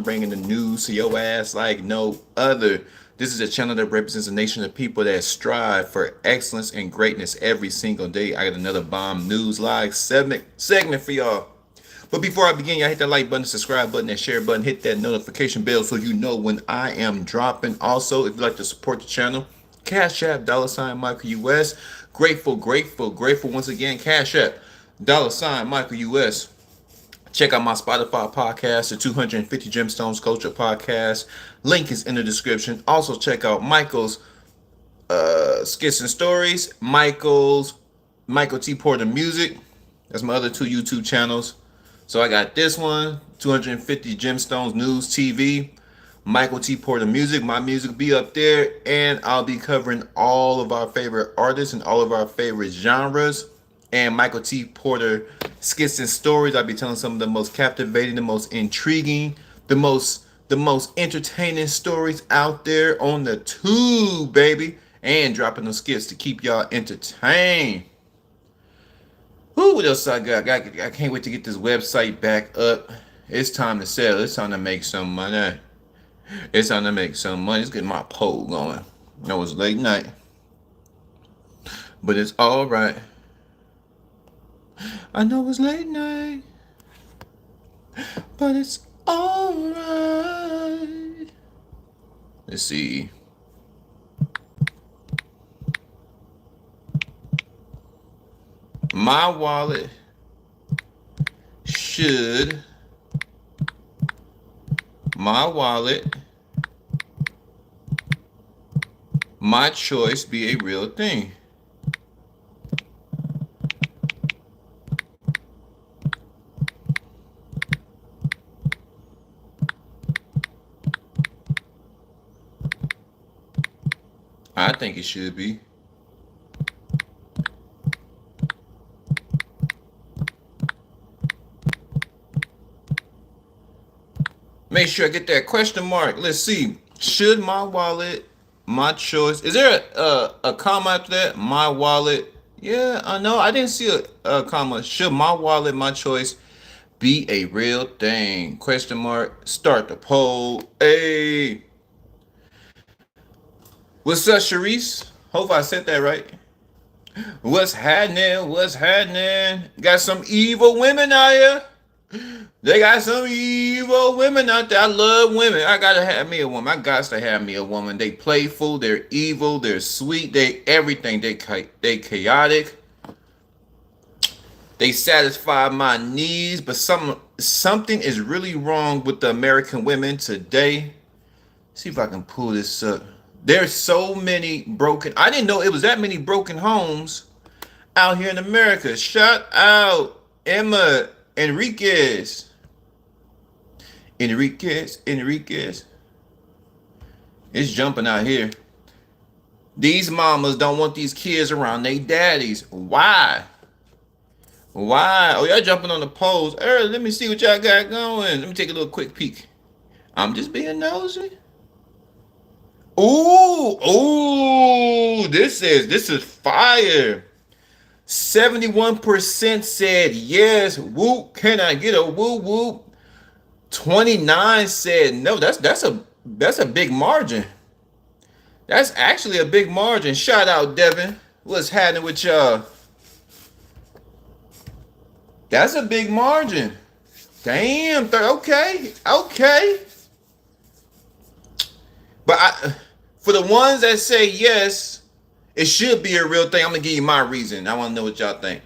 bringing the news to your ass like no other. This is a channel that represents a nation of people that strive for excellence and greatness every single day. I got another bomb news live segment for y'all. But before I begin, y'all hit that like button, subscribe button, and share button. Hit that notification bell so you know when I am dropping. Also, if you'd like to support the channel, Cash App, $Michael US. Grateful once again. Cash App, $Michael US. Check out my Spotify podcast, the 250 Gemstones Culture Podcast. Link is in the description. Also, check out Michael's Skits and Stories, Michael T. Porter Music. That's my other two YouTube channels. So I got this one, 250 Gemstones News TV, Michael T. Porter Music. My music will be up there, and I'll be covering all of our favorite artists and all of our favorite genres. And Michael T. Porter Skits and Stories. I'll be telling some of the most captivating, the most intriguing, the most entertaining stories out there on the tube, baby. And dropping those skits to keep y'all entertained. Who? What else I got? I can't wait to get this website back up. It's time to sell. It's time to make some money. It's time to make some money. Let's get my poll going. I know it's late night, but it's all right. I know it's late night, but it's all right. Let's see. My wallet should my choice be a real thing? I think it should be. Make sure I get that question mark. Let's see. Should my wallet, my choice? Is there a comma after that? My wallet. Yeah, I know. I didn't see a comma. Should my wallet, my choice, be a real thing? Question mark. Start the poll. Hey. What's up, Sharice? Hope I said that right. What's happening? What's happening? Got some evil women out here. They got some evil women out there. I love women. I gotta have me a woman. I got to have me a woman. They playful. They're evil. They're sweet. They everything. They chaotic. They satisfy my needs. But something is really wrong with the American women today. See if I can pull this up. There's so many broken. I didn't know it was that many broken homes out here in America. Shout out Emma Enriquez. It's jumping out here. These mamas don't want these kids around their daddies. Why? Oh, y'all jumping on the polls. Early, let me see what y'all got going. Let me take a little quick peek. I'm just being nosy. Ooh, this is fire. 71% said yes. Whoop. Can I get a whoop whoop? 29 said no. That's a big margin. That's actually a big margin. Shout out Devin. What's happening with y'all? That's a big margin. Damn. Okay. But for the ones that say yes, it should be a real thing. I'm gonna give you my reason. I want to know what y'all think.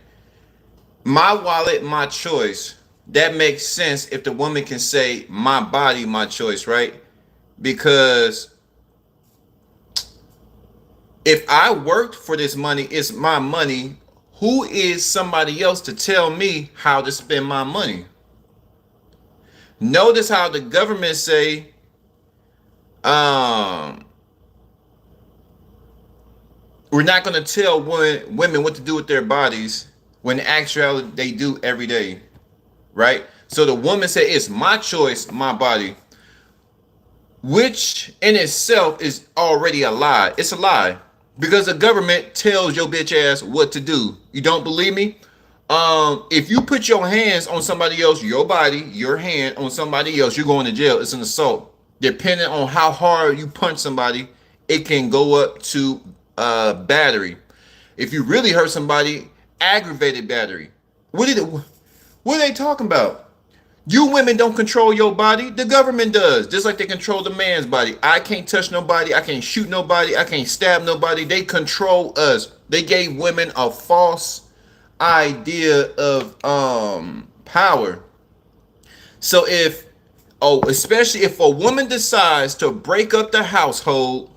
My wallet, my choice. That makes sense if the woman can say my body, my choice, right? Because if I worked for this money, it's my money. Who is somebody else to tell me how to spend my money? Notice how the government say, we're not going to tell women what to do with their bodies when in actuality they do every day, right? So the woman said, it's my choice, my body, which in itself is already a lie. It's a lie because the government tells your bitch ass what to do. You don't believe me? If you put your hands on somebody else, your body, your hand on somebody else, you're going to jail. It's an assault. Depending on how hard you punch somebody, it can go up to battery. If you really hurt somebody, aggravated battery. What are they talking about? You women don't control your body. The government does. Just like they control the man's body. I can't touch nobody. I can't shoot nobody. I can't stab nobody. They control us. They gave women a false idea of power. So especially if a woman decides to break up the household,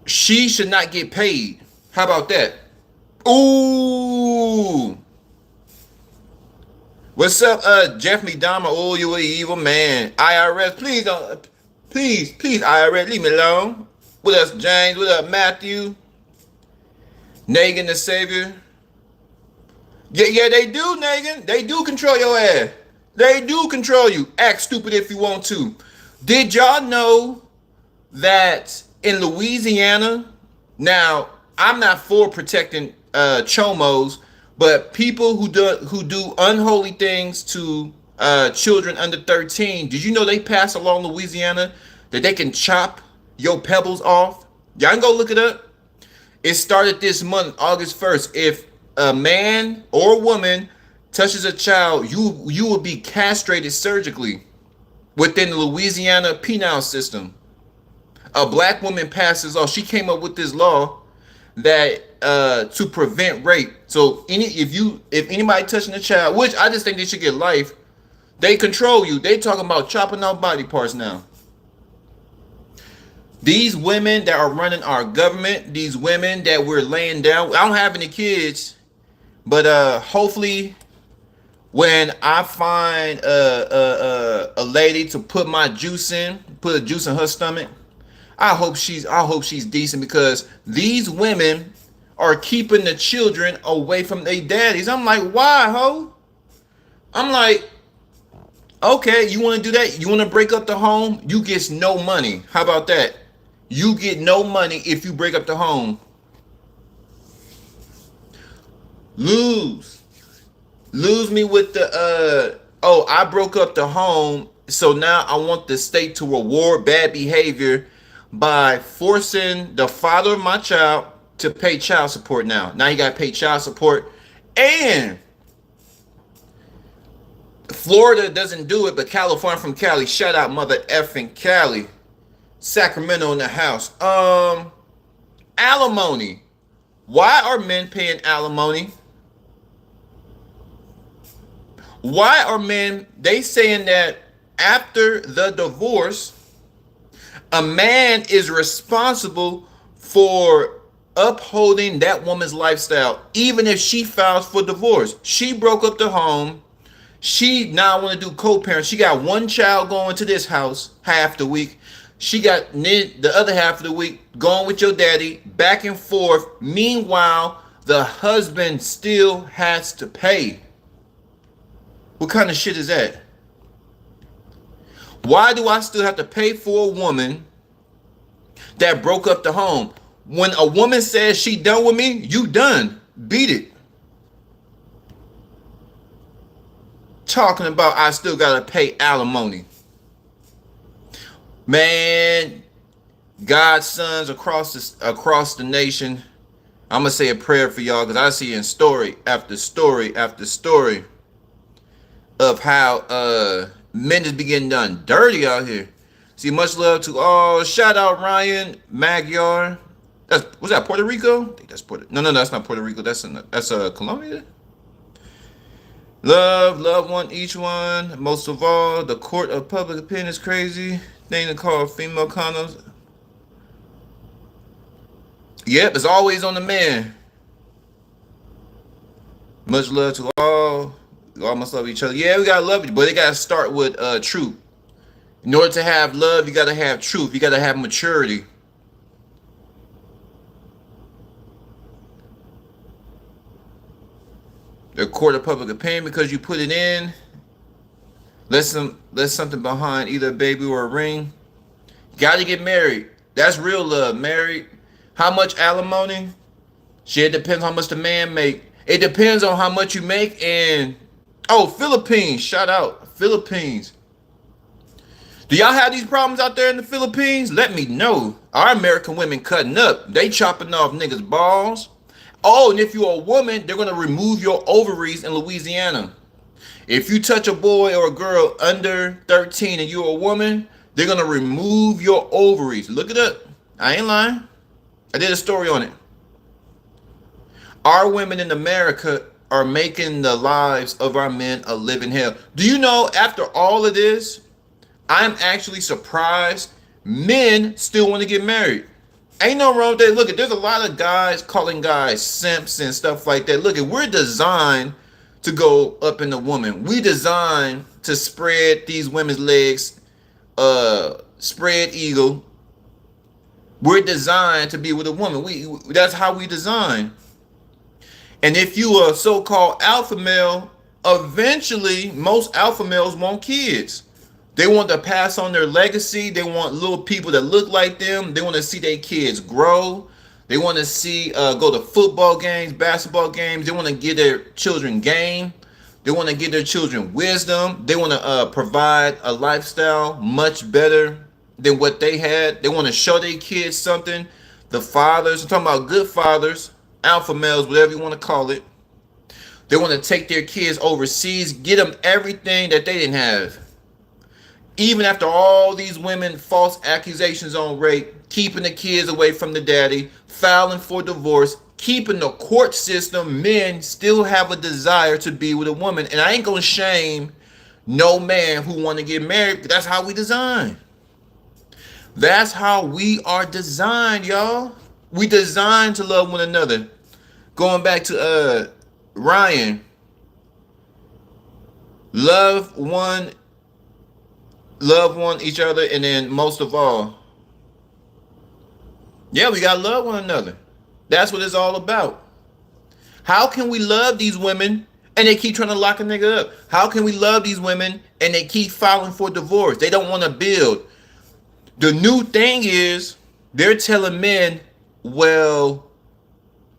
she should not get paid. How about that? Ooh. What's up, Jeff McDonald? Oh, you an evil man. IRS, please don't, please, IRS, leave me alone. What up, James? What up, Matthew? Negan the Savior. Yeah, they do, Negan. They do control your ass. They do control you. Act stupid if you want to. Did y'all know that in Louisiana, now I'm not for protecting chomos, but people who do unholy things to children under 13, did you know they pass along Louisiana that they can chop your pebbles off? Y'all can go look it up. It started this month, August 1st. If a man or woman touches a child, you will be castrated surgically within the Louisiana penal system. A black woman passes off. She came up with this law that to prevent rape. So if anybody touching a child, which I just think they should get life, they control you. They talking about chopping off body parts now. These women that are running our government, these women that we're laying down. I don't have any kids, but hopefully when I find a lady to put my juice in, put a juice in her stomach, I hope she's decent, because these women are keeping the children away from their daddies. I'm like, why, ho? I'm like, okay, you want to do that? You want to break up the home? You get no money. How about that? You get no money if you break up the home. Lose me with the I broke up the home, so now I want the state to reward bad behavior by forcing the father of my child to pay child support. Now you got to pay child support. And Florida doesn't do it, but California, from Cali, shout out mother effing Cali. Sacramento in the house. Alimony. Why are men paying alimony? Why are men, they saying that after the divorce, a man is responsible for upholding that woman's lifestyle, even if she files for divorce. She broke up the home. She now want to do co-parent. She got one child going to this house half the week. She got the other half of the week going with your daddy, back and forth. Meanwhile, the husband still has to pay. What kind of shit is that? Why do I still have to pay for a woman that broke up the home? When a woman says she done with me, you done. Beat it. Talking about I still gotta pay alimony. Man, God's sons across the nation, I'm gonna say a prayer for y'all, because I see in story after story after story of how men is getting done dirty out here. See, much love to all. Shout out Ryan Magyar. Was that Puerto Rico? I think that's No, that's not Puerto Rico. That's Colombia. Love one each one. Most of all, the court of public opinion is crazy thing to call female condoms. Yep, it's always on the man. Much love to all. We all must love each other. Yeah, we gotta love each, but it gotta start with truth. In order to have love, you gotta have truth. You gotta have maturity. The court of public opinion, because you put it in. Let something behind either a baby or a ring. Gotta get married. That's real love. Married. How much alimony? Shit, depends how much the man make. It depends on how much you make. And oh, Philippines, shout out Philippines. Do y'all have these problems out there in the Philippines? Let me know. Our American women cutting up. They chopping off niggas' balls. Oh, and if you're a woman, they're gonna remove your ovaries in Louisiana. If you touch a boy or a girl under 13 and you're a woman, they're gonna remove your ovaries. Look it up. I ain't lying. I did a story on it. Our women in America are making the lives of our men a living hell. Do you know, after all of this, I'm actually surprised men still want to get married. Ain't no wrong with that. Look, there's a lot of guys calling guys simps and stuff like that. Look, we're designed to go up in the woman. We designed to spread these women's legs, spread eagle. We're designed to be with a woman. That's how we design. And if you are a so-called alpha male, eventually most alpha males want kids. They want to pass on their legacy. They want little people that look like them. They want to see their kids grow. They want to see go to football games, basketball games. They want to give their children game. They want to give their children wisdom. They want to provide a lifestyle much better than what they had. They want to show their kids something. The fathers, I'm talking about good fathers, alpha males, whatever you want to call it. They want to take their kids overseas, get them everything that they didn't have. Even after all these women, false accusations on rape, keeping the kids away from the daddy, filing for divorce, keeping the court system, men still have a desire to be with a woman. And I ain't gonna shame no man who want to get married. That's how we design. That's how we are designed, y'all. We designed to love one another. Going back to Ryan, love one each other, and then most of all, yeah, we gotta love one another. That's what it's all about. How can we love these women and they keep trying to lock a nigga up? How can we love these women and they keep filing for divorce? They don't want to build. The new thing is they're telling men, well,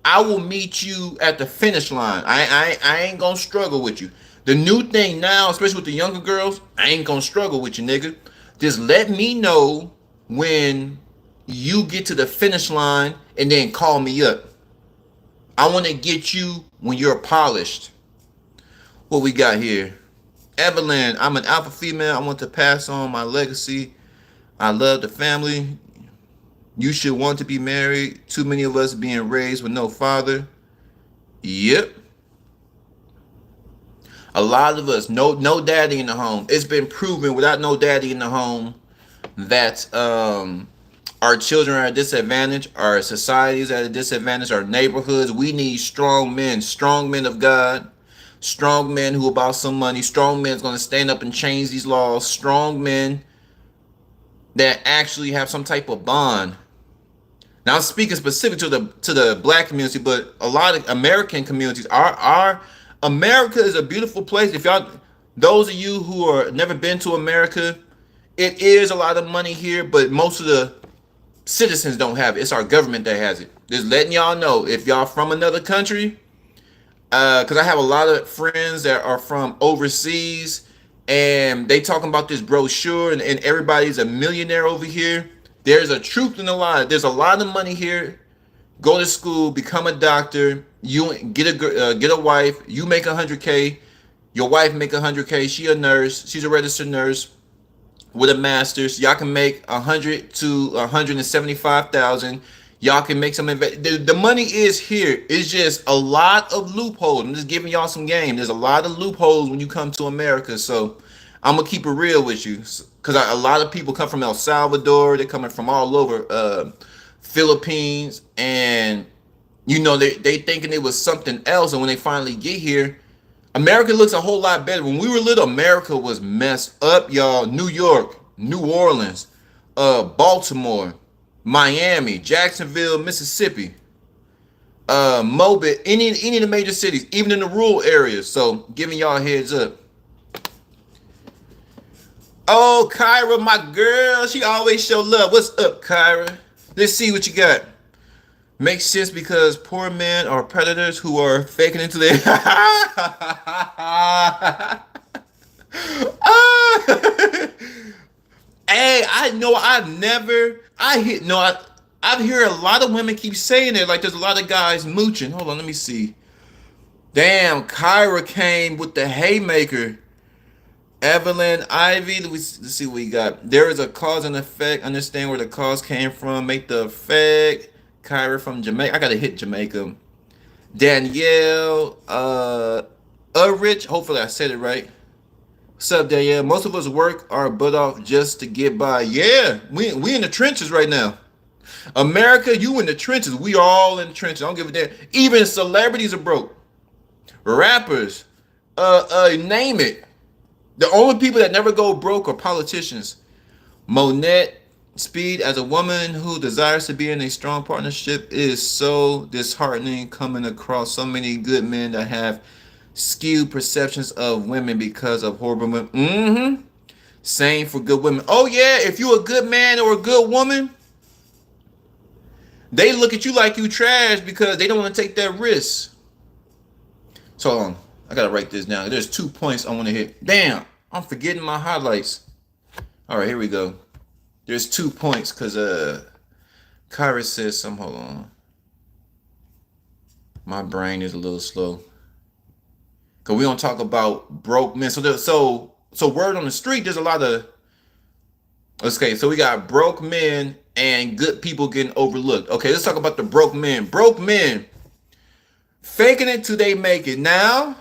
I will meet you at the finish line. I ain't gonna struggle with you. The new thing now, especially with the younger girls, I ain't gonna struggle with you, nigga. Just let me know when you get to the finish line and then call me up. I want to get you when you're polished. What we got here? Evelyn, I'm an alpha female. I want to pass on my legacy. I love the family. You should want to be married. Too many of us being raised with no father. Yep. A lot of us, no daddy in the home. It's been proven without no daddy in the home that our children are at a disadvantage, our society is at a disadvantage, our neighborhoods. We need strong men of God, strong men who about some money, strong men going to stand up and change these laws, strong men that actually have some type of bond. Now I'm speaking specific to the black community, but a lot of American communities are America is a beautiful place. If y'all, those of you who are never been to America, it is a lot of money here, but most of the citizens don't have it. It's our government that has it. Just letting y'all know, if y'all from another country, because I have a lot of friends that are from overseas, and they talking about this brochure, and everybody's a millionaire over here. There's a truth in a lie. There's a lot of money here. Go to school, become a doctor. You get a wife. You make 100K. Your wife make 100K. She a nurse. She's a registered nurse with a master's. Y'all can make 100 to 175,000. Y'all can make some. The money is here. It's just a lot of loopholes. I'm just giving y'all some game. There's a lot of loopholes when you come to America. So I'm gonna keep it real with you, because a lot of people come from El Salvador. They're coming from all over Philippines, and you know they thinking it was something else. And when they finally get here, America looks a whole lot better. When we were little, America was messed up, y'all. New York, New Orleans, Baltimore, Miami, Jacksonville, Mississippi, Mobile, any of the major cities, even in the rural areas. So giving y'all a heads up. Oh, Kyra, my girl, she always show love. What's up, Kyra? Let's see what you got. Makes sense because poor men are predators who are faking into their. Hey, I know I've never. I hear no. I've heard a lot of women keep saying it. Like there's a lot of guys mooching. Hold on, let me see. Damn, Kyra came with the haymaker. Evelyn Ivy. Let's see what we got. There is a cause and effect. Understand where the cause came from. Make the effect. Kyra from Jamaica. I gotta hit Jamaica. Danielle. Rich. Hopefully I said it right. What's up, Danielle? Most of us work our butt off just to get by. Yeah, we in the trenches right now. America, you in the trenches. We all in the trenches. I don't give a damn. Even celebrities are broke. Rappers, name it. The only people that never go broke are politicians. Monette Speed, as a woman who desires to be in a strong partnership, is so disheartening coming across so many good men that have skewed perceptions of women because of horrible women. Mm-hmm. Same for good women. Oh yeah, if you're a good man or a good woman, they look at you like you trash because they don't want to take that risk. So hold on. I gotta write this down. There's 2 points I want to hit. Damn, I'm forgetting my highlights. All right, here we go. There's 2 points because Kyra says some. Hold on. My brain is a little slow. Cause we don't talk about broke men. So word on the street, there's a lot of. Okay, so we got broke men and good people getting overlooked. Okay, let's talk about the broke men. Broke men faking it till they make it. Now,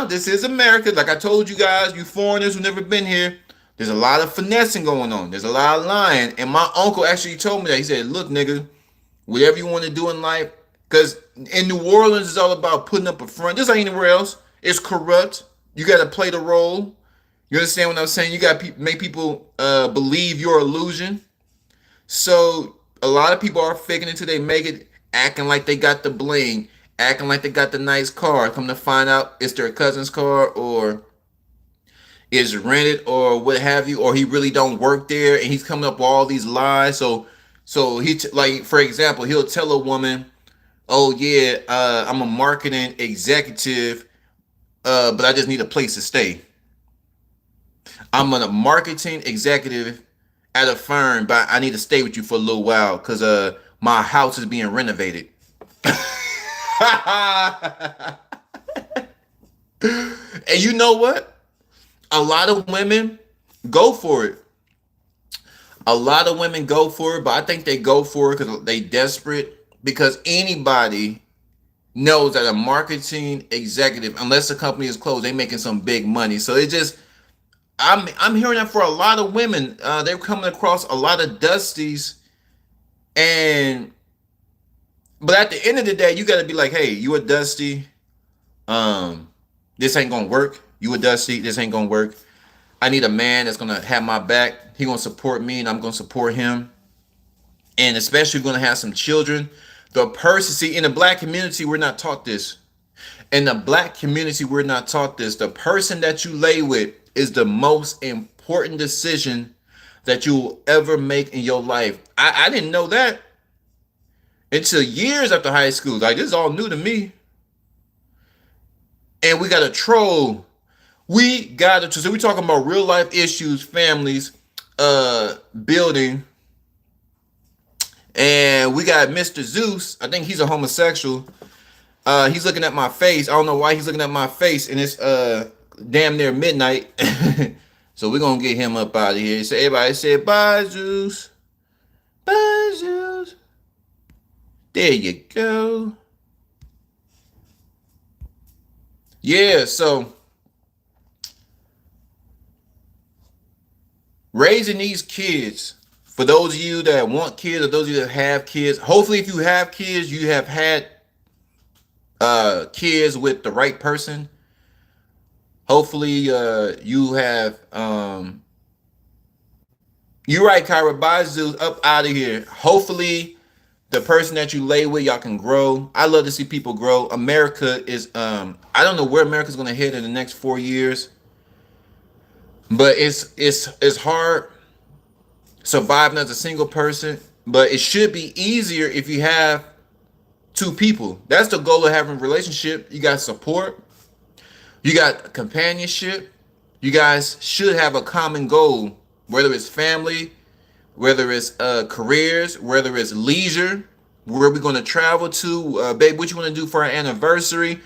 this is America. Like I told you guys, you foreigners who never been here, there's a lot of finessing going on. There's a lot of lying. And my uncle actually told me that. He said, look, nigga, whatever you want to do in life, because in New Orleans, it's all about putting up a front. Just like anywhere else, it's corrupt. You got to play the role. You understand what I'm saying? You got to make people believe your illusion. So a lot of people are faking it until they make it, acting like they got the bling, acting like they got the nice car. Come to find out, it's their cousin's car or is rented or what have you, or he really don't work there and he's coming up with all these lies. So like for example, he'll tell a woman, "Oh yeah, I'm a marketing executive, but I just need a place to stay. I'm a marketing executive at a firm, but I need to stay with you for a little while because my house is being renovated." And you know what? A lot of women go for it. A lot of women go for it, but I think they go for it because they desperate. Because anybody knows that a marketing executive, unless the company is closed, they making some big money. So it just, I'm hearing that for a lot of women. They're coming across a lot of dusties, and but at the end of the day, you got to be like, hey, you a dusty. This ain't gonna work. You a dusty. This ain't gonna work. I need a man that's gonna have my back. He gonna support me, and I'm gonna support him. And especially gonna have some children. The person, see, in the black community, we're not taught this. In the black community, we're not taught this. The person that you lay with is the most important decision that you will ever make in your life. I didn't know that until years after high school. Like, this is all new to me. And we got to troll. So we talking about real life issues, families, building. And we got Mr. Zeus. I think he's a homosexual. He's looking at my face. I don't know why he's looking at my face. And it's damn near midnight. So we're going to get him up out of here. So everybody say, bye, Zeus. Bye, Zeus. There you go. Yeah, so raising these kids, for those of you that want kids or those of you that have kids, hopefully if you have kids, you have had kids with the right person. Hopefully you have you're right, Kyra. Bye, Zeus, up out of here. Hopefully the person that you lay with, y'all can grow. I love to see people grow. America is I don't know where America's gonna head in the next 4 years, but it's hard surviving as a single person, But it should be easier if you have two people. That's the goal of having a relationship. You got support, you got companionship. You guys should have a common goal, whether it's family, whether it's careers, whether it's leisure, where we're going to travel to, babe, what you want to do for our anniversary.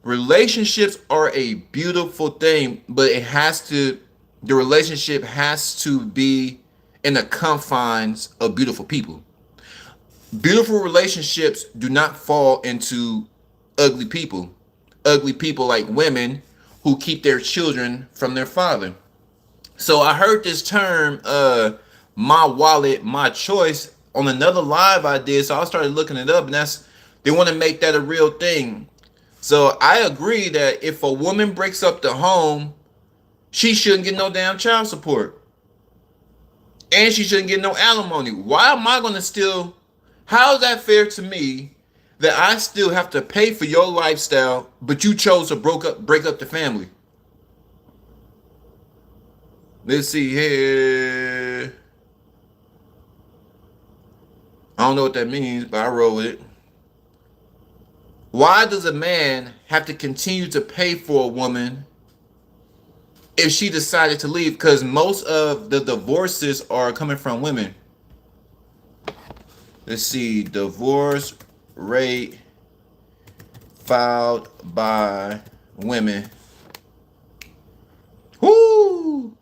Relationships are a beautiful thing, but the relationship has to be in the confines of beautiful people. Beautiful relationships do not fall into ugly people. Ugly people like women who keep their children from their father. So I heard this term, my wallet, my choice, on another live I did. So I started looking it up, and they want to make that a real thing. So I agree that if a woman breaks up the home, she shouldn't get no damn child support. And she shouldn't get no alimony. Why am I gonna still, how is that fair to me that I still have to pay for your lifestyle, but you chose to break up the family? Let's see here. I don't know what that means, but I roll with it. Why does a man have to continue to pay for a woman if she decided to leave? Because most of the divorces are coming from women. Let's see, divorce rate filed by women. Whoo!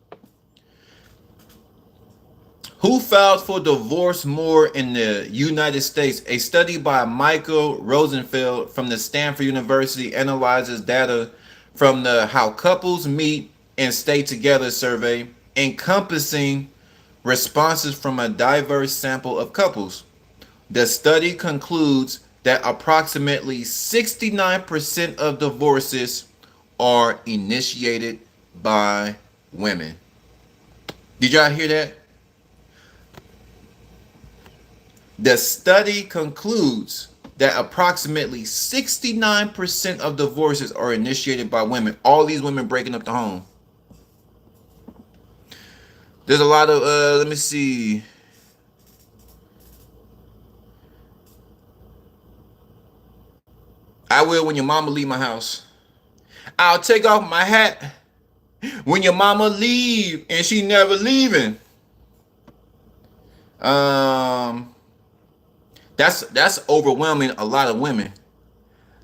Who filed for divorce more in the United States? A study by Michael Rosenfeld from the Stanford University analyzes data from the How Couples Meet and Stay Together survey, encompassing responses from a diverse sample of couples. The study concludes that approximately 69% of divorces are initiated by women. Did y'all hear that? The study concludes that approximately 69% of divorces are initiated by women. All these women breaking up the home. There's a lot of, let me see. I will when your mama leave my house. I'll take off my hat when your mama leave and she never leaving. That's overwhelming a lot of women.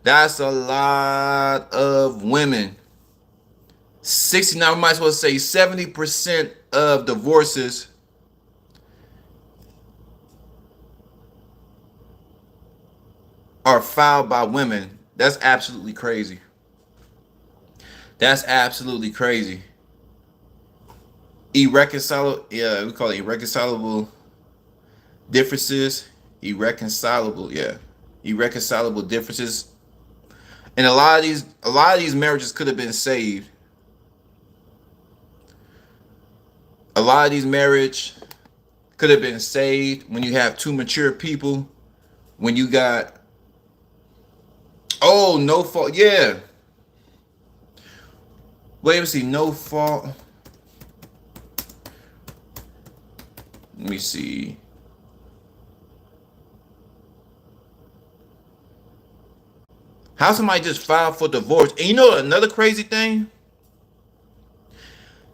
That's a lot of women. 69, we might as well say 70% of divorces are filed by women. That's absolutely crazy. That's absolutely crazy. Irreconcilable, yeah, we call it irreconcilable differences. Irreconcilable, yeah. Irreconcilable differences. And a lot of these marriages could have been saved. A lot of these marriages could have been saved when you have two mature people. When you got, oh, no fault, yeah. Wait, let me see, no fault. Let me see. How somebody just filed for divorce? And you know another crazy thing?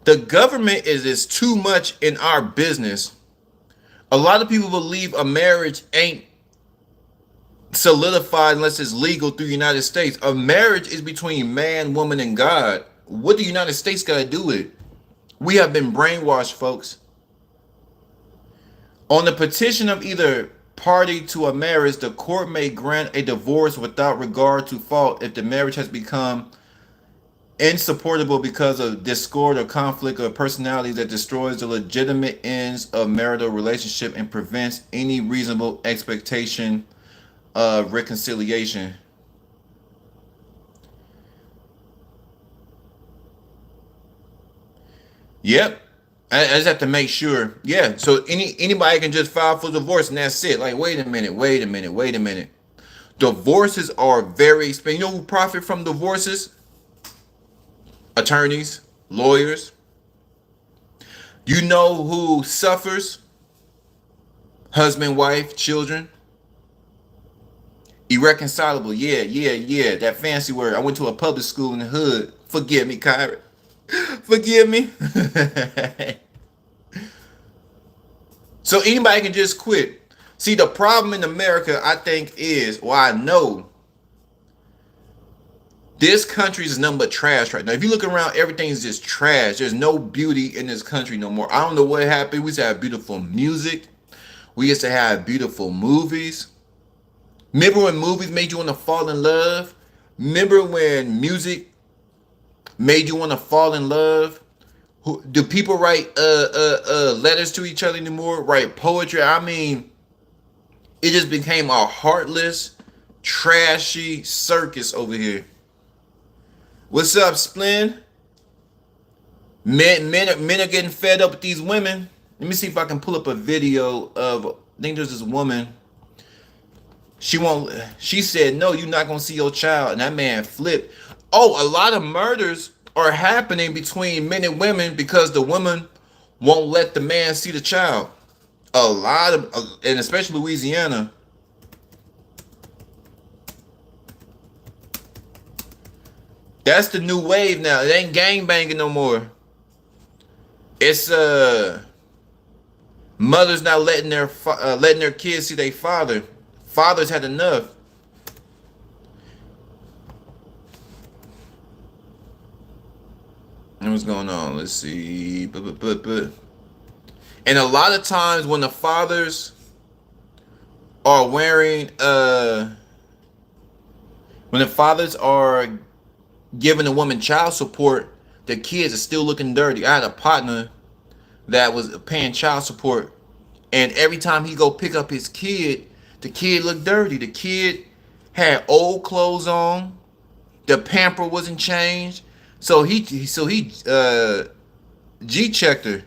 The government is too much in our business. A lot of people believe a marriage ain't solidified unless it's legal through the United States. A marriage is between man, woman, and God. What the United States got to do with it? We have been brainwashed, folks. On the petition of either party to a marriage, the court may grant a divorce without regard to fault if the marriage has become insupportable because of discord or conflict of personality that destroys the legitimate ends of marital relationship and prevents any reasonable expectation of reconciliation. Yep. I just have to make sure. Yeah. So anybody can just file for divorce and that's it. Like, wait a minute. Divorces are very expensive. You know who profit from divorces? Attorneys, lawyers. You know who suffers? husband, wife, children. Irreconcilable. Yeah. That fancy word. I went to a public school in the hood. Forgive me, Kyrie. Forgive me. So anybody can just quit. See, the problem in America, I think, is, well, I know this country is nothing but trash right now. If you look around, everything's just trash. There's no beauty in this country no more. I don't know what happened. We used to have beautiful music. We used to have beautiful movies. Remember when movies made you want to fall in love? Remember when music made you want to fall in love? Do people write letters to each other anymore? Write poetry? I mean, it just became a heartless, trashy circus over here. What's up, Splin? Men are getting fed up with these women. Let me see if I can pull up a video of, I think there's this woman. She said, no, you're not gonna see your child. And that man flipped. Oh, a lot of murders are happening between men and women because the woman won't let the man see the child. A lot of, and especially Louisiana. That's the new wave now. It ain't gang banging no more. It's mothers not letting their kids see their father. Fathers had enough. And what's going on? Let's see. And a lot of times when the fathers are wearing when the fathers are giving a woman child support, the kids are still looking dirty. I had a partner that was paying child support, and every time he go pick up his kid, the kid looked dirty. The kid had old clothes on. The pamper wasn't changed. So he G-checked her.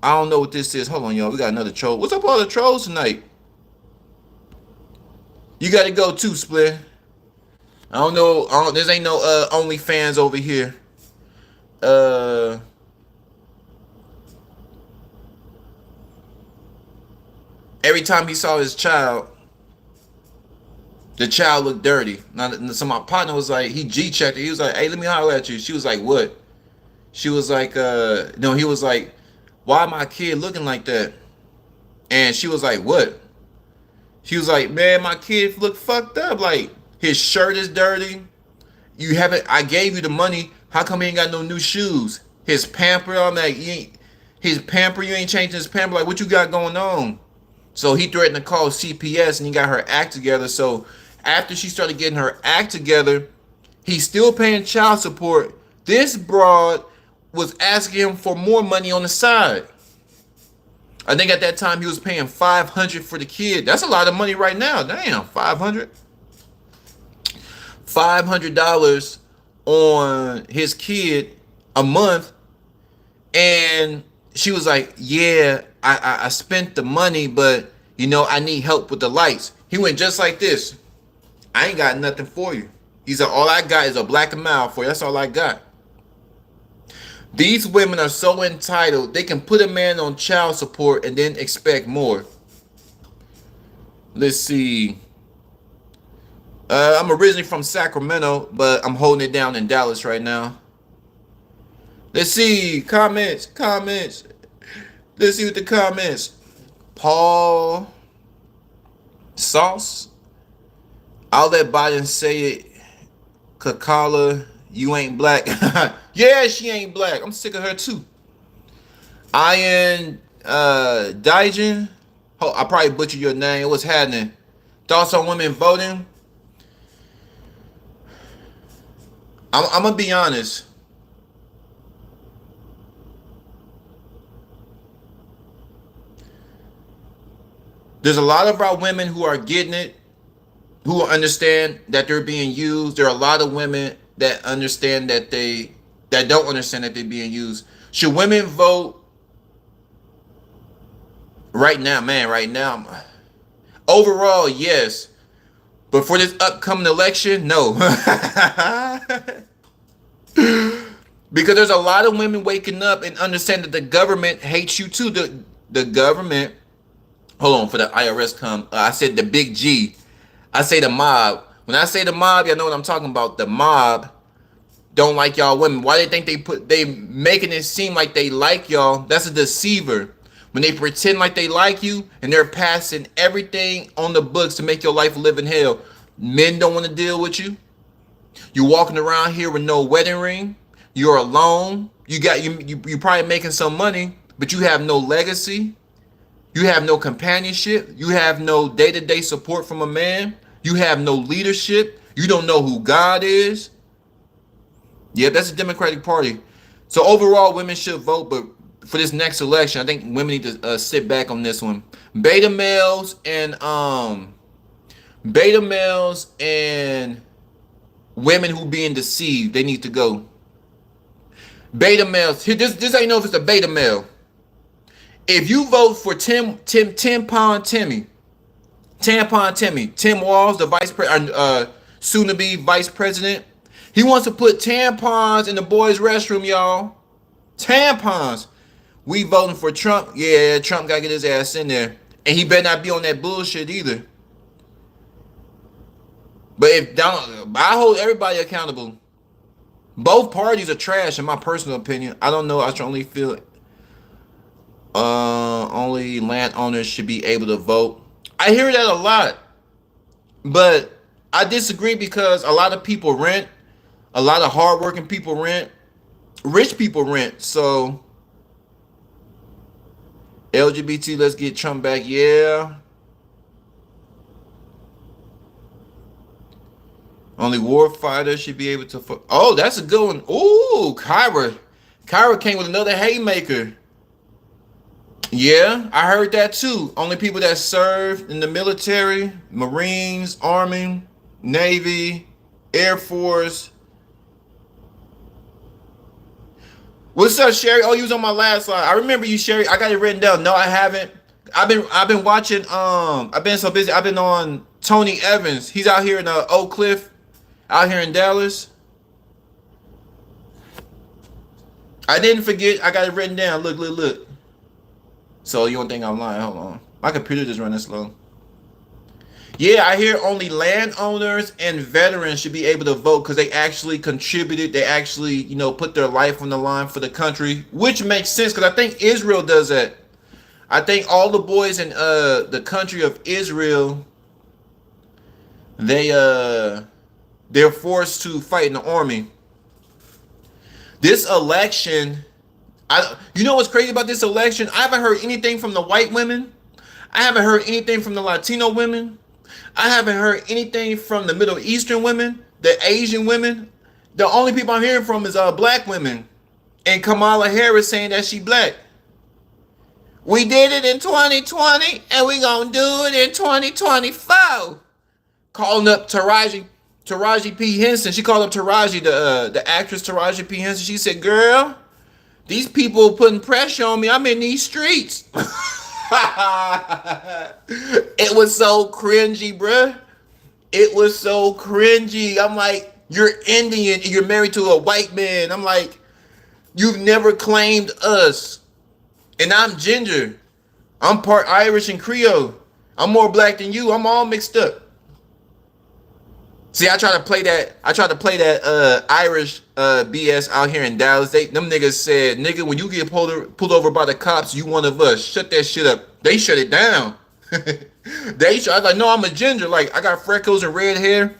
I don't know what this is. Hold on, y'all. We got another troll. What's up with all the trolls tonight? You got to go too, Split. I don't know. There ain't no OnlyFans over here. Every time he saw his child, the child looked dirty. Now, so my partner was like, he G-checked it. He was like, hey, let me holler at you. She was like, what? She was like, no, he was like, why my kid looking like that? And she was like, what? She was like, man, my kid look fucked up. Like, his shirt is dirty. I gave you the money. How come he ain't got no new shoes? His pamper, I'm like, you ain't changing his pamper. Like, what you got going on? So he threatened to call CPS and he got her act together. So after she started getting her act together, he's still paying child support. This broad was asking him for more money on the side. I think at that time he was paying $500 for the kid. That's a lot of money right now. Damn, $500. $500 on his kid a month. And she was like, yeah, I spent the money, but you know, I need help with the lights. He went just like this. I ain't got nothing for you. He said, all I got is a black and mild for you. That's all I got. These women are so entitled, they can put a man on child support and then expect more. Let's see. I'm originally from Sacramento, but I'm holding it down in Dallas right now. Let's see. Comments. Let's see what the comments. Paul Sauce. I'll let Biden say it. Kakala, you ain't black. Yeah, she ain't black. I'm sick of her too. Ian Dijin. Oh, I probably butchered your name. What's happening? Thoughts on women voting? I'm gonna be honest. There's a lot of our women who are getting it, who understand that they're being used. There are a lot of women that understand that don't understand that they're being used. Should women vote right now, man? Right now, overall, yes. But for this upcoming election, no. Because there's a lot of women waking up and understand that the government hates you too. The government Hold on, for the IRS come. I said the big G. I say the mob. When I say the mob, y'all know what I'm talking about. The mob don't like y'all women. Why they think they making it seem like they like y'all? That's a deceiver. When they pretend like they like you and they're passing everything on the books to make your life live in hell. Men don't want to deal with you. You're walking around here with no wedding ring. You're alone. You probably making some money, but you have no legacy. You have no companionship. You have no day-to-day support from a man. You have no leadership. You don't know who God is. Yeah, that's the Democratic Party. So overall, women should vote, but for this next election, I think women need to sit back on this one. Beta males and women who being deceived, they need to go. Beta males. Here, this how you know if it's a beta male. If you vote for Tampon Timmy, Tim Walz, the vice president, soon to be vice president, he wants to put tampons in the boys' restroom, y'all. Tampons. We voting for Trump. Yeah, Trump gotta get his ass in there, and he better not be on that bullshit either. But if Donald, I hold everybody accountable. Both parties are trash, in my personal opinion. I don't know. I strongly feel only landowners should be able to vote. I hear that a lot, but I disagree because a lot of people rent. A lot of hardworking people rent. Rich people rent. So LGBT, let's get Trump back. Yeah. Only war fighters should be able to. Oh, that's a good one. Ooh, Kyra. Kyra came with another haymaker. Yeah, I heard that too. Only people that served in the military, Marines, Army, Navy, Air Force. What's up, Sherry? Oh, you was on my last slide. I remember you, Sherry. I got it written down. No, I haven't. I've been watching. I've been so busy. I've been on Tony Evans. He's out here in Oak Cliff, out here in Dallas. I didn't forget. I got it written down. Look. So you don't think I'm lying? Hold on. My computer just running slow. Yeah, I hear only landowners and veterans should be able to vote because they actually contributed. They actually, put their life on the line for the country, which makes sense because I think Israel does that. I think all the boys in the country of Israel, they're forced to fight in the army. This election, you know what's crazy about this election? I haven't heard anything from the white women. I haven't heard anything from the Latino women. I haven't heard anything from the Middle Eastern women, the Asian women. The only people I'm hearing from is black women. And Kamala Harris saying that she black. We did it in 2020 and we gonna do it in 2024. Calling up Taraji P. Henson. She called up Taraji, the actress Taraji P. Henson. She said, girl, these people putting pressure on me. I'm in these streets. It was so cringy, bruh. It was so cringy. I'm like, you're Indian and you're married to a white man. I'm like, you've never claimed us. And I'm ginger. I'm part Irish and Creole. I'm more black than you. I'm all mixed up. See, I try to play that Irish BS out here in Dallas. Them niggas said, nigga, when you get pulled over by the cops, you one of us. Shut that shit up. They shut it down. I was like, no, I'm a ginger. Like, I got freckles and red hair.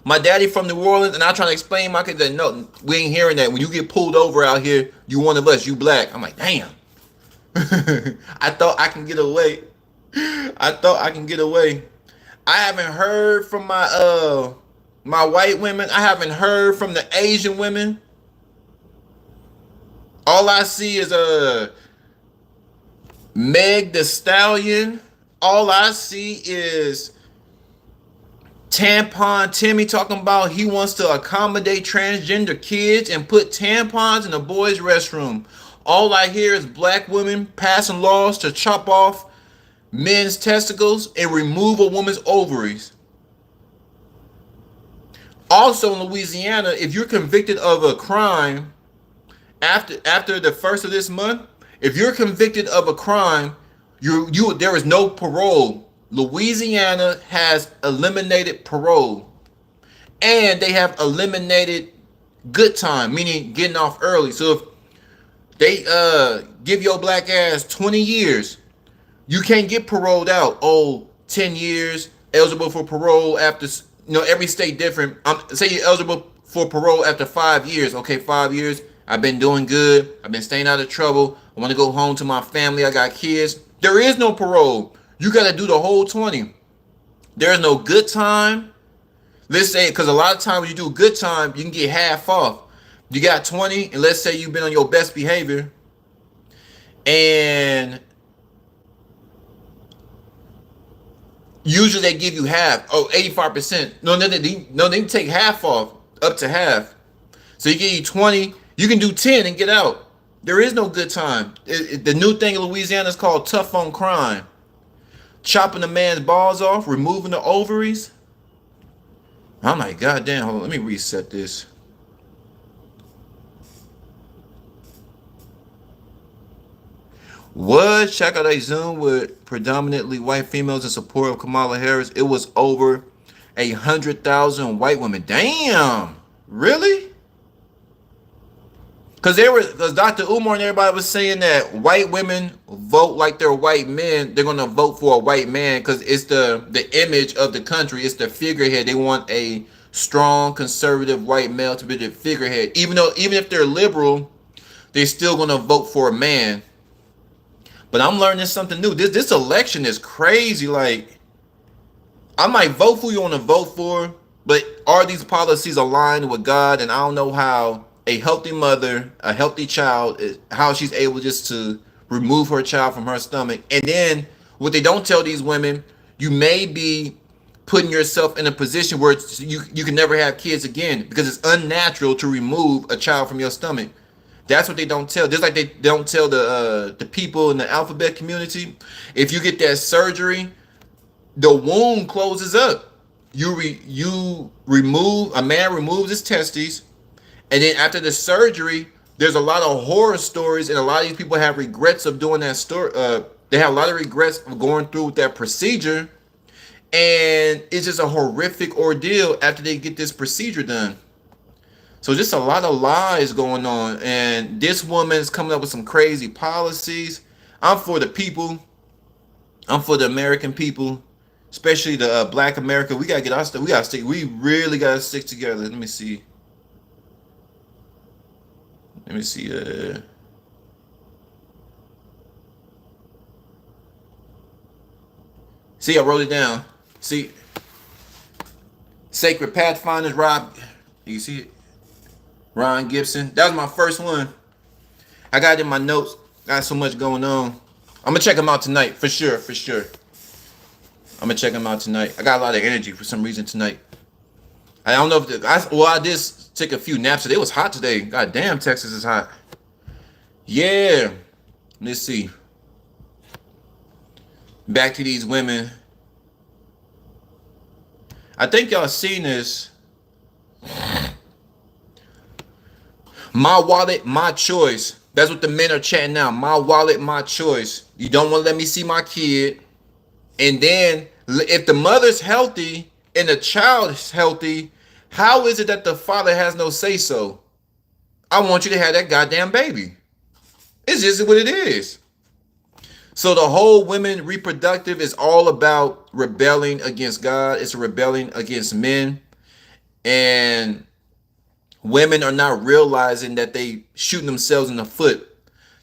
My daddy from New Orleans, and I try to explain my kids that no, we ain't hearing that. When you get pulled over out here, you one of us. You black. I'm like, damn. I thought I can get away. I haven't heard from my white women. I haven't heard from the Asian women. All I see is Meg the Stallion. All I see is Tampon Timmy talking about he wants to accommodate transgender kids and put tampons in the boys' restroom. All I hear is black women passing laws to chop off men's testicles and remove a woman's ovaries. Also in Louisiana, if you're convicted of a crime after the first of this month, if you're convicted of a crime, There is no parole. Louisiana has eliminated parole, and they have eliminated good time, meaning getting off early. So if they give your black ass 20 years, you can't get paroled out. Oh, 10 years eligible for parole after, every state different. Say you're eligible for parole after 5 years. Okay, 5 years. I've been doing good. I've been staying out of trouble. I want to go home to my family. I got kids. There is no parole. You got to do the whole 20. There is no good time. Let's say, because a lot of times when you do good time, you can get half off. You got 20, and let's say you've been on your best behavior, and usually they give you half. Oh, 85%. No, they can take half off, up to half. So you give you 20, you can do 10 and get out. There is no good time. The new thing in Louisiana is called tough on crime. Chopping a man's balls off, removing the ovaries. I'm like, God damn, hold on, let me reset this. What? Check out a Zoom with predominantly white females in support of Kamala Harris. It was over 100,000 white women. Damn. Really? Because Dr. Umar and everybody was saying that white women vote like they're white men. They're gonna vote for a white man because it's the image of the country. It's the figurehead. They want a strong conservative white male to be the figurehead. Even if they're liberal, they're still gonna vote for a man. But I'm learning something new. This election is crazy. Like, I might vote for who you want to vote for, but are these policies aligned with God? And I don't know how a healthy mother, a healthy child, how she's able just to remove her child from her stomach. And then what they don't tell these women, you may be putting yourself in a position where you can never have kids again because it's unnatural to remove a child from your stomach. That's what they don't tell. Just like they don't tell the people in the alphabet community. If you get that surgery, the womb closes up. A man removes his testes, and then after the surgery, there's a lot of horror stories, and a lot of these people have regrets of doing that story. They have a lot of regrets of going through with that procedure, and it's just a horrific ordeal after they get this procedure done. So just a lot of lies going on, and this woman's coming up with some crazy policies. I'm for the people. I'm for the American people, especially the Black America. We gotta get our stuff. We really gotta stick together. Let me see. See, I wrote it down. See, Sacred Pathfinders, Rob. You see it? Ron Gibson. That was my first one. I got it in my notes. Got so much going on. I'm gonna check them out tonight for sure. I'm gonna check them out tonight. I got a lot of energy for some reason tonight. I don't know if I did take a few naps today. It was hot today. God damn, Texas is hot. Yeah. Let's see. Back to these women. I think y'all seen this. My wallet, my choice. That's what the men are chatting now. My wallet, my choice. You don't want to let me see my kid. And then if the mother's healthy and the child is healthy, how is it that the father has no say so? I want you to have that goddamn baby. It's just what it is. So the whole women reproductive is all about rebelling against God. It's a rebelling against men. And women are not realizing that they shooting themselves in the foot.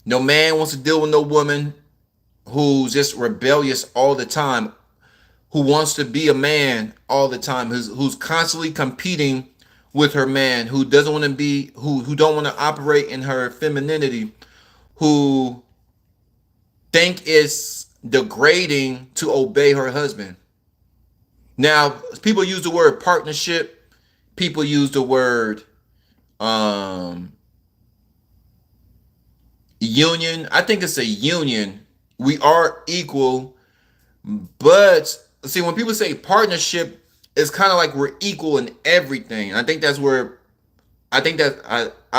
No man wants to deal with no woman who's just rebellious all the time, who wants to be a man all the time, who's constantly competing with her man, who doesn't want to be, who don't want to operate in her femininity, who think it's degrading to obey her husband. Now, people use the word partnership. People use the word union. I think it's a union. We are equal, but see, when people say partnership, it's kind of like we're equal in everything. I think that's where I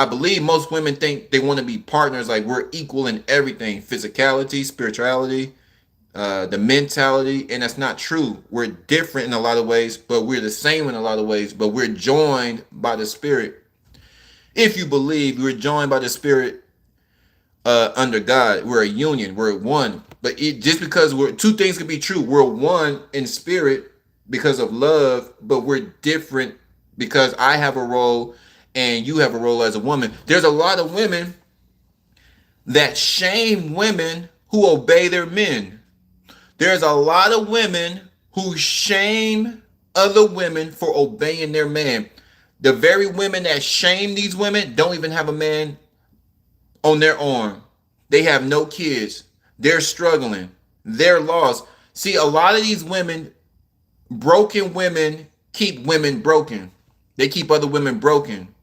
believe most women think they want to be partners, like we're equal in everything: physicality, spirituality, the mentality, and that's not true. We're different in a lot of ways, but we're the same in a lot of ways, but we're joined by the Spirit. If you believe, we're joined by the Spirit under God. We're a union, we're one. But just because we're two things can be true. We're one in spirit because of love, but we're different because I have a role and you have a role as a woman. There's a lot of women that shame women who obey their men. There's a lot of women who shame other women for obeying their man. The very women that shame these women don't even have a man on their arm. They have no kids. They're struggling. They're lost. See, a lot of these women, broken women, keep women broken. They keep other women broken.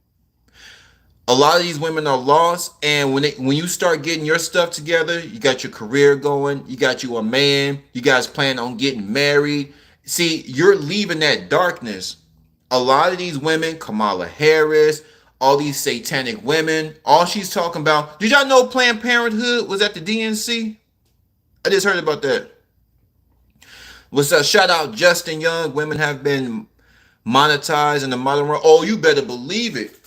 A lot of these women are lost, and when you start getting your stuff together, you got your career going, you got you a man, you guys plan on getting married. See, you're leaving that darkness. A lot of these women, Kamala Harris, all these satanic women, all she's talking about. Did y'all know Planned Parenthood was at the DNC? I just heard about that. What's up? Shout out Justin Young. Women have been monetized in the modern world. Oh, you better believe it.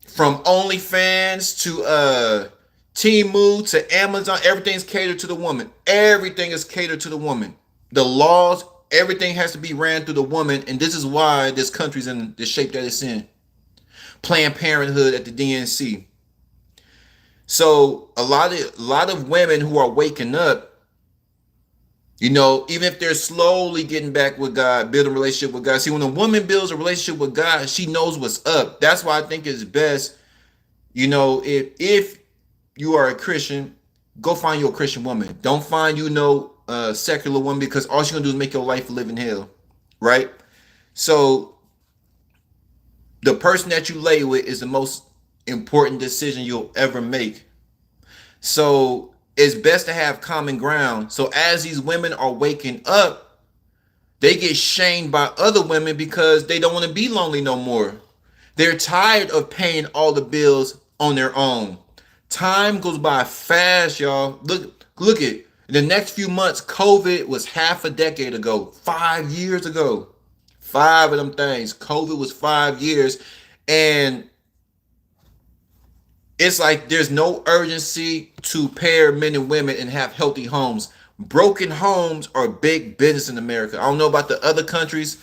From OnlyFans to Temu to Amazon, everything's catered to the woman. Everything is catered to the woman. The laws, everything has to be ran through the woman, and this is why this country's in the shape that it's in. Planned Parenthood at the DNC. So a lot of women who are waking up, you know, even if they're slowly getting back with God, building a relationship with God. See, when a woman builds a relationship with God, she knows what's up. That's why I think it's best, you know, if you are a Christian, go find you a Christian woman. Don't find secular woman, because all she's gonna do is make your life live in hell, right? So the person that you lay with is the most important decision you'll ever make. So it's best to have common ground. So as these women are waking up, they get shamed by other women because they don't want to be lonely no more. They're tired of paying all the bills on their own. Time goes by fast, y'all. Look at the next few months. COVID was half a decade ago, 5 years ago. 5 of them things. COVID was 5 years. And it's like there's no urgency to pair men and women and have healthy homes. Broken homes are big business in America. I don't know about the other countries.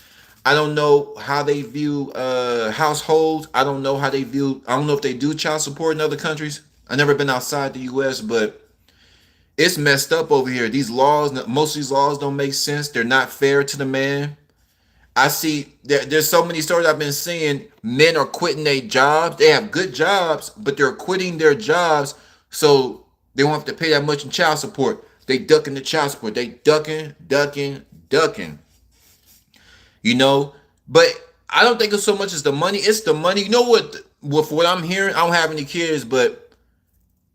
I don't know how they view households. I don't know if they do child support in other countries. I've never been outside the US, but it's messed up over here. These laws, most of these laws don't make sense. They're not fair to the man. I see there's so many stories I've been seeing. Men are quitting their jobs. They have good jobs, but they're quitting their jobs so they won't have to pay that much in child support. They ducking the child support. They ducking. You know, but I don't think it's so much as the money. It's the money. You know what? With what I'm hearing, I don't have any kids, but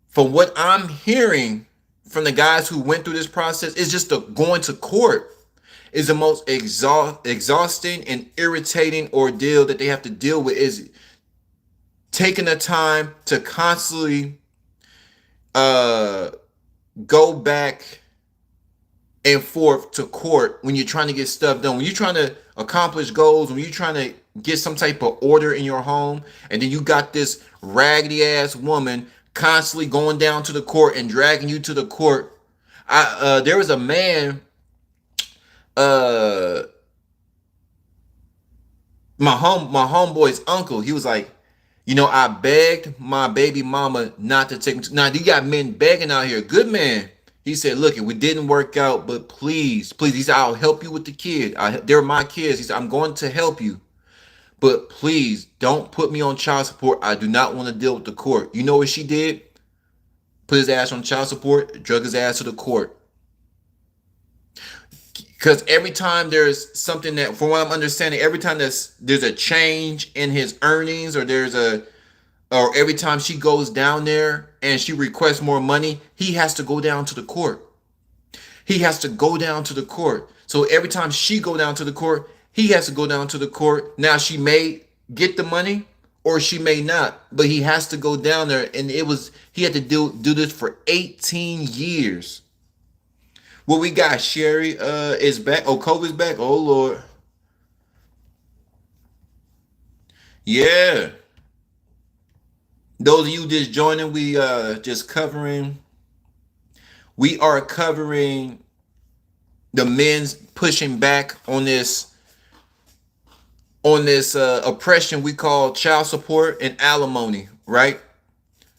from what I'm hearing from the guys who went through this process, it's just the going to court is the most exhausting and irritating ordeal that they have to deal with. Is taking the time to constantly go back and forth to court when you're trying to get stuff done, when you're trying to accomplish goals, when you're trying to get some type of order in your home, and then you got this raggedy ass woman constantly going down to the court and dragging you to the court. There was a man, my homeboy's uncle. He was like, you know, I begged my baby mama not to take me. Now you got men begging out here. Good man. He said, look, we didn't work out, but please. He said, I'll help you with the kid. They're my kids. He said, I'm going to help you, but please don't put me on child support. I do not want to deal with the court. You know what she did? Put his ass on child support, drug his ass to the court. Because every time there's something that, from what I'm understanding, every time there's a change in his earnings, or every time she goes down there and she requests more money, he has to go down to the court. He has to go down to the court. So every time she go down to the court, he has to go down to the court. Now she may get the money or she may not, but he has to go down there. And he had to do this for 18 years. What we got? Sherry is back. Oh, Kobe's back. Oh Lord. Yeah. Those of you just joining, we just covering. We are covering the men's pushing back on this oppression we call child support and alimony, right?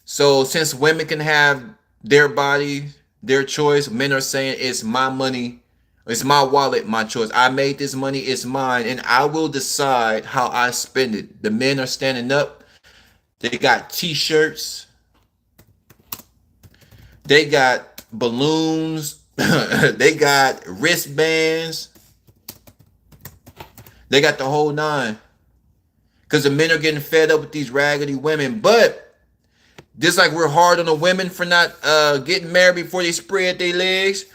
So since women can have their body, their choice, men are saying it's my money, it's my wallet, my choice. I made this money, it's mine, and I will decide how I spend it. The men are standing up. They got t-shirts, they got balloons, they got wristbands, they got the whole nine. Because the men are getting fed up with these raggedy women. But just like we're hard on the women for not getting married before they spread their legs,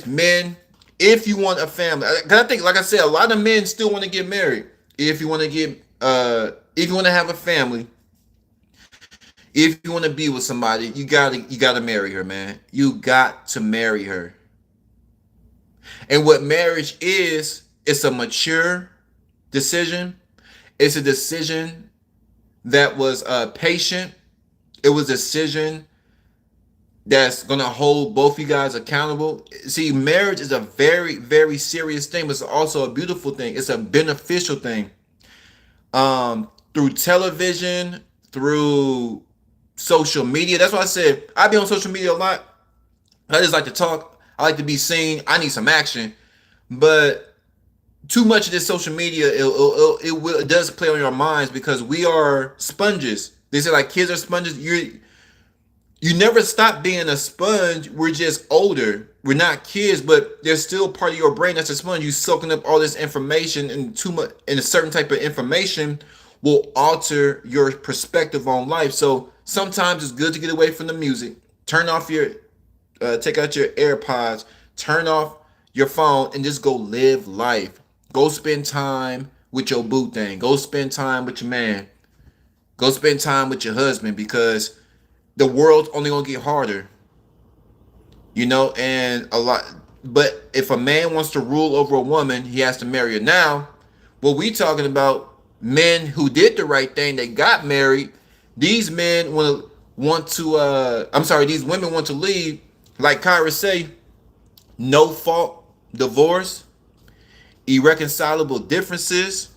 men, if you want a family, because I think, like I said, a lot of men still want to get married. If you want to if you want to have a family, if you want to be with somebody, you gotta marry her, man. You got to marry her. And what marriage is, it's a mature decision. It's a decision that was patient. It was a decision that's gonna hold both you guys accountable. See, marriage is a very, very serious thing, but it's also a beautiful thing. It's a beneficial thing. Through television, through social media. That's why I said I be on social media a lot. I just like to talk. I like to be seen. I need some action, but too much of this social media, it does play on your minds because we are sponges. They say like kids are sponges. You never stop being a sponge. We're just older. We're not kids, but there's still part of your brain that's a sponge. You soaking up all this information, and too much, and a certain type of information will alter your perspective on life. So sometimes it's good to get away from the music. Take out your AirPods, turn off your phone, and just go live life. Go spend time with your boo thing. Go spend time with your man. Go spend time with your husband because the world's only gonna get harder. And a lot. But if a man wants to rule over a woman, he has to marry her. Now, what we talking about, men who did the right thing, they got married. These men these women want to leave. Like Kyra say, no fault divorce, irreconcilable differences,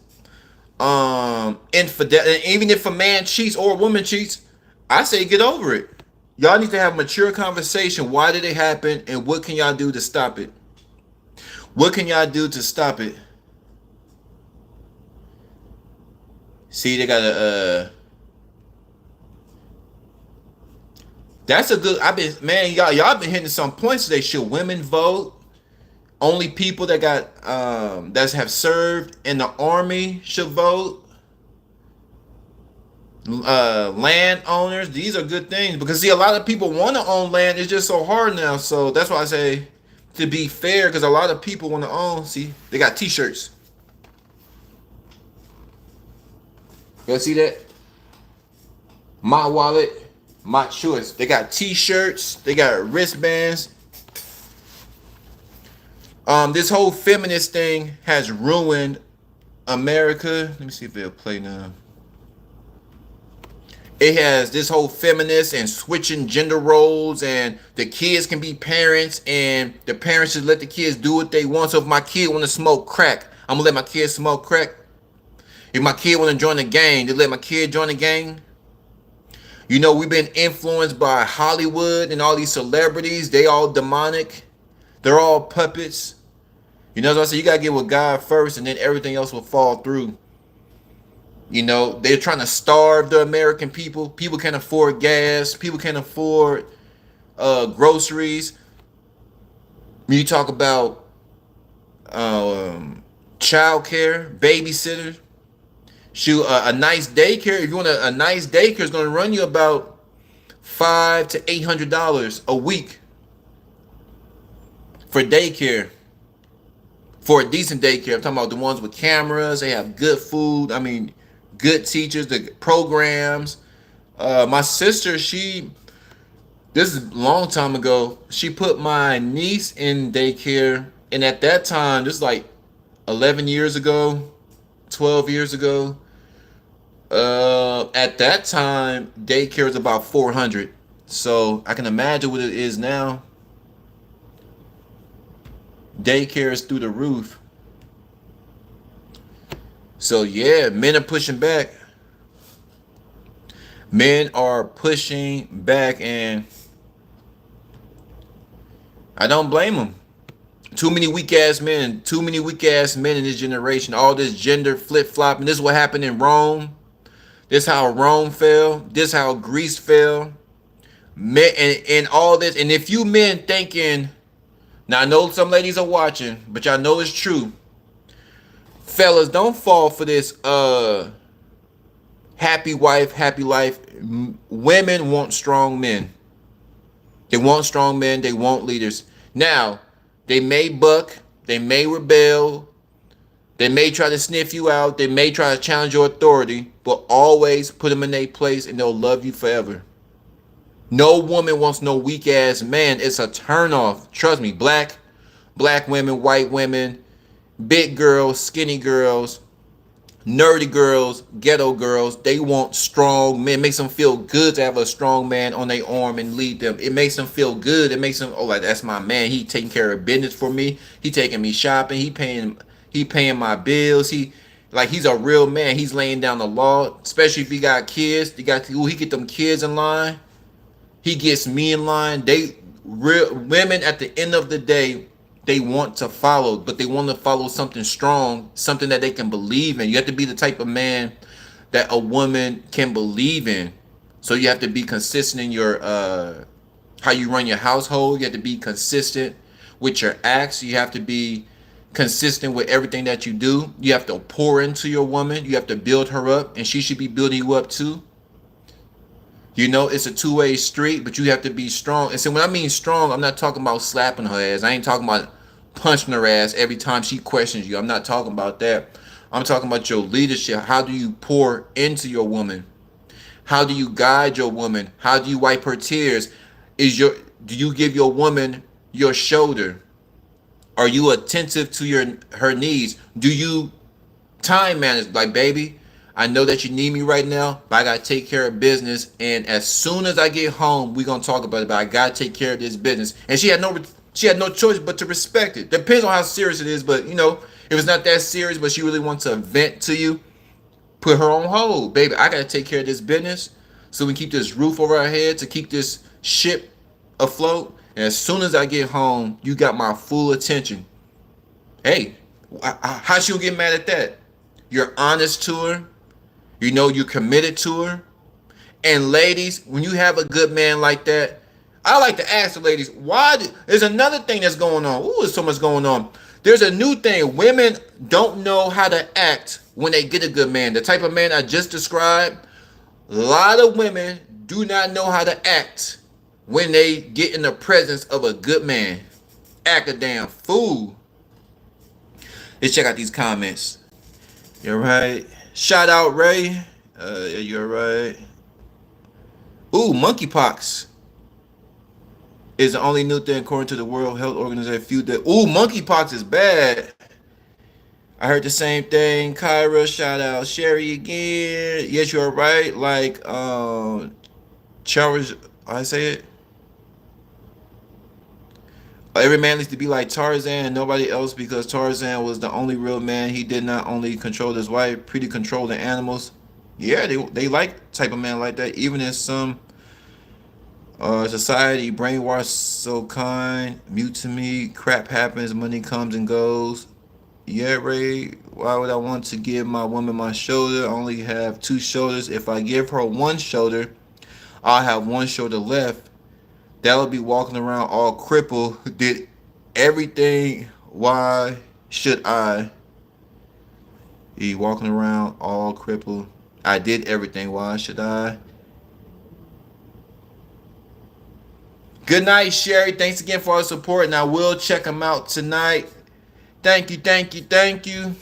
infidelity. And even if a man cheats or a woman cheats, I say get over it. Y'all need to have a mature conversation. Why did it happen, and what can y'all do to stop it? What can y'all do to stop it? See, they got a. That's a good. Y'all been hitting some points today. Should women vote? Only people that that have served in the army should vote. Landowners, these are good things because see, a lot of people want to own land. It's just so hard now. So that's why I say to be fair, because a lot of people want to own. See, they got t-shirts. You see that? My wallet, my choice. They got t-shirts. They got wristbands. This whole feminist thing has ruined America. Let me see if it'll play now. It has this whole feminist and switching gender roles, and the kids can be parents, and the parents should let the kids do what they want. So if my kid want to smoke crack, I'm gonna let my kid smoke crack. If my kid want to join a gang, they let my kid join a gang. We've been influenced by Hollywood and all these celebrities. They all demonic. They're all puppets. So I say you gotta get with God first, and then everything else will fall through. They're trying to starve the American people. People can't afford gas. People can't afford groceries. When you talk about child care, babysitter, a nice daycare. If you want a nice daycare, is going to run you about $500 to $800 a week for daycare. For a decent daycare, I'm talking about the ones with cameras. They have good food. Good teachers, the programs. My sister, This is a long time ago. She put my niece in daycare, and at that time, this is like 11 years ago, 12 years ago. At that time, daycare was about 400. So I can imagine what it is now. Daycare is through the roof. So yeah, men are pushing back. Men are pushing back, and I don't blame them. Too many weak ass men. Too many weak ass men in this generation. All this gender flip flopping. This is what happened in Rome. This is how Rome fell. This is how Greece fell. Men and all this. And if you men thinking, now I know some ladies are watching, but y'all know it's true. Fellas, don't fall for this happy wife, happy life. Women want strong men. They want strong men. They want leaders. Now, they may buck. They may rebel. They may try to sniff you out. They may try to challenge your authority. But always put them in their place and they'll love you forever. No woman wants no weak ass man. It's a turnoff. Trust me. Black women, white women, big girls, skinny girls, nerdy girls, ghetto girls, they want strong men. It makes them feel good to have a strong man on their arm and lead them. It makes them feel good. It makes them, oh, like, that's my man. He taking care of business for me. He taking me shopping. He paying my bills. He's a real man. He's laying down the law, especially if he got kids. He get them kids in line. He gets me in line. They real women at the end of the day, they want to follow, but they want to follow something strong, something that they can believe in. You have to be the type of man that a woman can believe in. So you have to be consistent in your how you run your household. You have to be consistent with your acts. You have to be consistent with everything that you do. You have to pour into your woman. You have to build her up, and she should be building you up too. You know, it's a two-way street, but you have to be strong. And so when I mean strong, I'm not talking about slapping her ass. I ain't talking about punching her ass every time she questions you. I'm not talking about that. I'm talking about your leadership. How do you pour into your woman? How do you guide your woman? How do you wipe her tears? Do you give your woman your shoulder? Are you attentive to her needs? Do you time manage? Like, baby, I know that you need me right now, but I gotta take care of business. And as soon as I get home, we're gonna talk about it. But I gotta take care of this business. And she had no choice but to respect it. Depends on how serious it is, but you know, if it's not that serious, but she really wants to vent to you, put her on hold, baby. I gotta take care of this business so we keep this roof over our head, to keep this ship afloat. And as soon as I get home, you got my full attention. Hey, how she gonna get mad at that? You're honest to her. You know you're committed to her. And ladies, when you have a good man like that, I like to ask the ladies, there's another thing that's going on. Ooh, there's so much going on. There's a new thing. Women don't know how to act when they get a good man. The type of man I just described, a lot of women do not know how to act when they get in the presence of a good man. Act a damn fool. Let's check out these comments. You're right. Shout out Ray. Yeah, you're right. Ooh, monkeypox is the only new thing according to the World Health Organization. Ooh, monkeypox is bad. I heard the same thing. Kyra, shout out Sherry again. Yes, you're right. Like Charles, I say it. Every man needs to be like Tarzan and nobody else, because Tarzan was the only real man. He did not only control his wife, pretty control the animals. Yeah, they like type of man like that. Even in some society, brainwashed, so kind, mute to me, crap happens, money comes and goes. Yeah, Ray, why would I want to give my woman my shoulder? I only have two shoulders. If I give her one shoulder, I'll have one shoulder left. That'll be walking around all crippled. Did everything. Why should I be walking around all crippled? I did everything. Why should I? Good night, Sherry. Thanks again for our support, and I will check them out tonight. Thank you, thank you, thank you.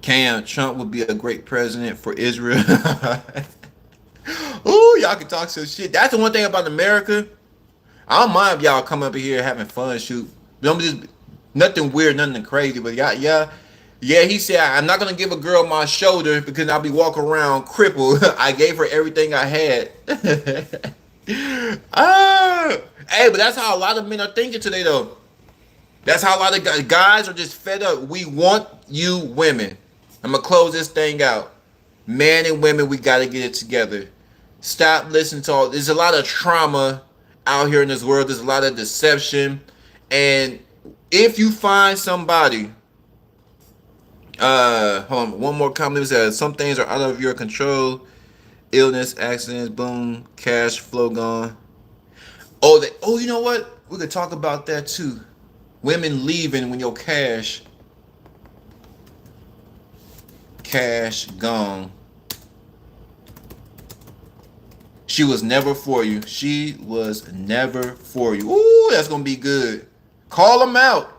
Cam, Trump would be a great president for Israel. Ooh, y'all can talk some shit. That's the one thing about America. I don't mind if y'all come up here having fun, shoot. Don't just nothing weird, nothing crazy. But yeah. He said I'm not gonna give a girl my shoulder because I'll be walking around crippled. I gave her everything I had. ah, hey, but that's how a lot of men are thinking today, though. That's how a lot of guys are just fed up. We want you women. I'm gonna close this thing out. Men and women, we gotta get it together. Stop listening to all. There's a lot of trauma out here in this world. There's a lot of deception, and if you find somebody, hold on, one more comment says some things are out of your control. Illness, accidents, boom, cash flow gone. Oh, you know what? We could talk about that too. Women leaving when your cash gone. She was never for you. She was never for you. Ooh, that's gonna be good. Call them out.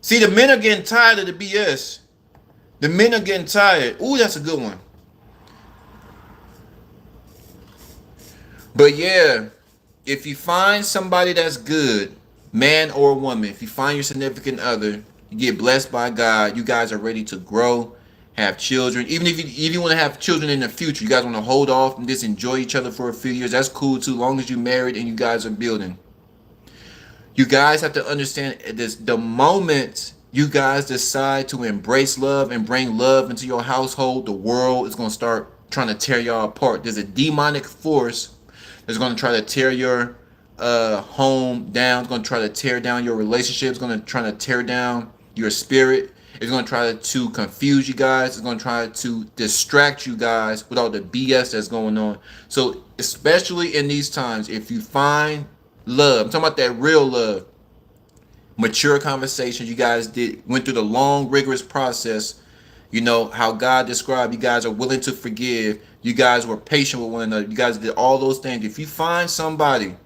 See, the men are getting tired of the BS. The men are getting tired. Ooh, that's a good one. But yeah, if you find somebody that's good, man or woman, if you find your significant other, you get blessed by God, you guys are ready to grow, have children. Even if you want to have children in the future, you guys want to hold off and just enjoy each other for a few years, that's cool too, long as you're married and you guys are building. You guys have to understand this: the moment you guys decide to embrace love and bring love into your household, the world is going to start trying to tear y'all apart. There's a demonic force that's going to try to tear your home down. It's going to try to tear down your relationship. It's going to try to tear down your spirit. It's going to try to confuse you guys. It's going to try to distract you guys with all the BS that's going on. So especially in these times, if you find love, I'm talking about that real love, mature conversations, you guys went through the long, rigorous process. You know how God described, you guys are willing to forgive. You guys were patient with one another. You guys did all those things. If you find somebody,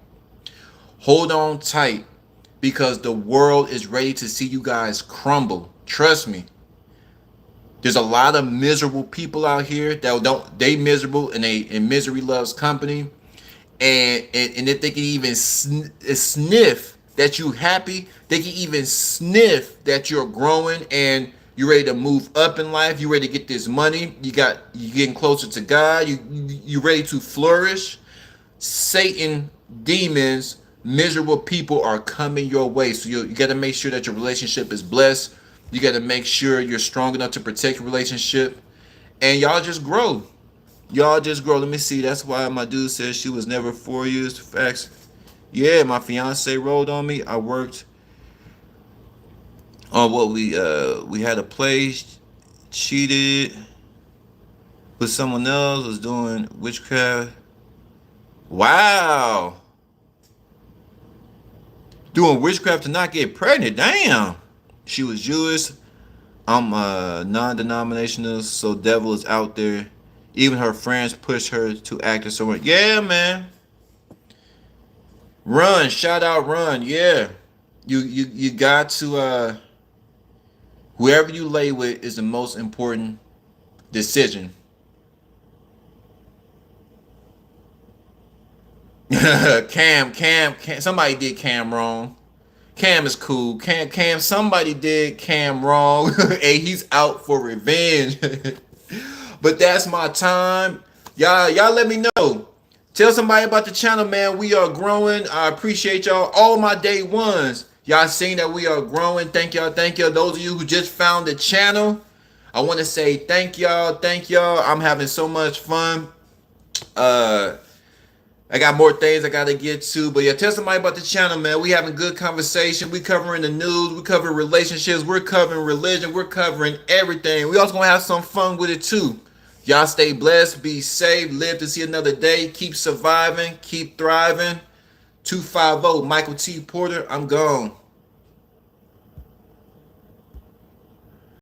hold on tight, because the world is ready to see you guys crumble. Trust me. There's a lot of miserable people out here that they miserable, and misery loves company. And if they can even sniff that you happy, they can even sniff that you're growing and you're ready to move up in life. You're ready to get this money. You're getting closer to God. You ready to flourish. Satan, demons, miserable people are coming your way. So you got to make sure that your relationship is blessed. You got to make sure you're strong enough to protect your relationship, and y'all just grow. Y'all just grow. Let me see. That's why my dude says she was never 4 years. Facts. Yeah, my fiance rolled on me. I worked on what we had a place, cheated with someone else, was doing witchcraft. Wow. Doing witchcraft to not get pregnant. Damn. She was Jewish. I'm non-denominational, so devil is out there. Even her friends push her to act as someone. Yeah, man. Run, shout out, run. Yeah, you got to. Whoever you lay with is the most important decision. Cam. Somebody did Cam wrong. Cam is cool. Cam. Somebody did Cam wrong. Hey, he's out for revenge. But that's my time. Y'all let me know. Tell somebody about the channel, man. We are growing. I appreciate y'all. All my day ones. Y'all seen that we are growing. Thank y'all. Thank y'all. Those of you who just found the channel, I want to say thank y'all. Thank y'all. I'm having so much fun. I got more things I gotta get to, but yeah, tell somebody about the channel, man. We having good conversation. We covering the news. We covering relationships. We're covering religion. We're covering everything. We also gonna have some fun with it too. Y'all stay blessed, be safe, live to see another day. Keep surviving, keep thriving. 250 Michael T. Porter. I'm gone.